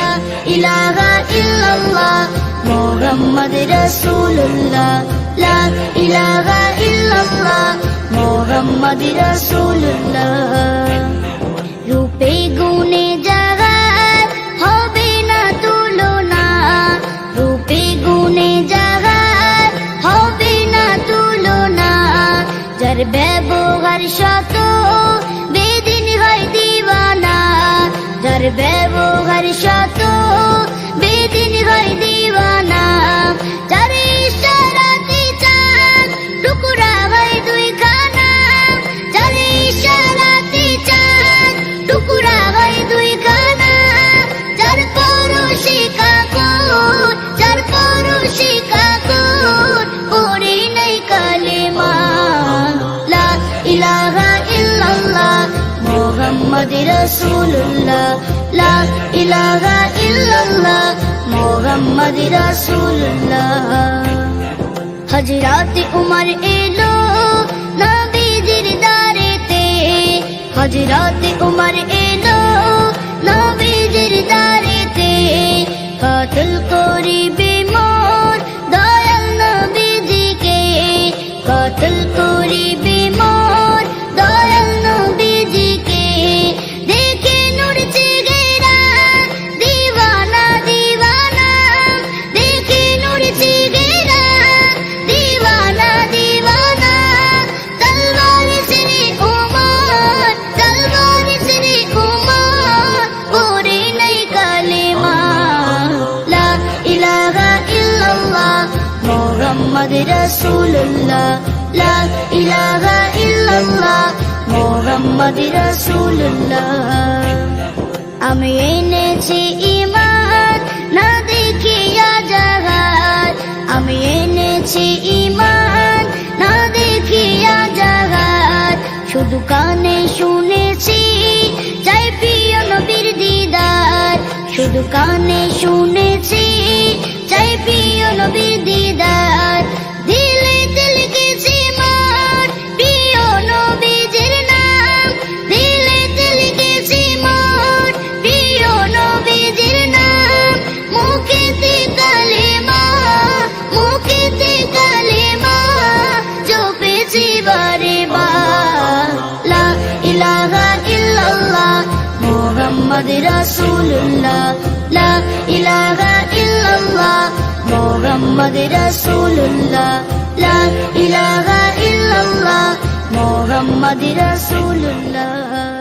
লা ইলাহা ইল্লাল্লাহ মুহাম্মদ রাসূলুল্লাহ লা ইলাহা ইল্লাল্লাহ মুহাম্মদ রাসূলুল্লাহ রূপে গুণে জাগার হবে না তুলনা রূপে গুণে জাগার হবে না তুলনা যার ব্যবহার শত বেদিন হয় দিওয়ানা যার ব্যবহার শত বেদিন হয় দিওয়ানা যার ইশারাতে চাঁদ টুকরা হয় দুইখানা যার ইশারাতে চাঁদ টুকরা হয় দুইখানা যার পরশে কাকর যার পরশে কাকর পড়ে নাই কালেমা লা ইলাহা ইল্লাল্লাহ মুহাম্মদ রাসূলুল্লাহ লা ইলাহা ইল্লাল্লাহ মুহাম্মদ রাসূলুল্লাহ হযরত উমর এলো নবীজির দারেতে হযরত উমর এলো নবীজির দারেতে কতল করিবে মোর দয়াল নবীজিকে কতল করিবে মোর দয়াল নবীজিকে দেখে নূর চেহারা দিওয়ানা দিওয়ানা দেখে নূর চেহারা দিওয়ানা দিওয়ানা তলওয়ার সরে উমর তলওয়ার সরে উমর পড়ে নাই কালেমা লা ইলাহা ইল্লাল্লাহ মুহাম্মদ রাসূলুল্লাহ লা ইলাহা ইল্লাল্লাহ মুহাম্মদ রাসূলুল্লাহ আমি এনেছি ঈমান না দেখিয়া জাহার আমি এনেছি ঈমান না দেখিয়া জাহার শুধু কানে শুনেছি চাই প্রিয় নবীর দিদার শুধু কানে শুনেছি চাই প্রিয় নবীর দিদার দিলে দিলে গেছি মোর প্রিয় নবীজির নাম দিলে দিলে গেছি মোর প্রিয় নবীজির নাম মুখেতে কালেমা জপেছি বারে বার লা ইলাহা ইল্লাল্লাহ মুহাম্মদ রাসূলুল্লাহ লা ইলাহা ইল্লাল্লাহ মুহাম্মদ রাসূলুল্লাহ লা ইলাহা ইল্লাল্লাহ মুহাম্মদ রাসূলুল্লাহ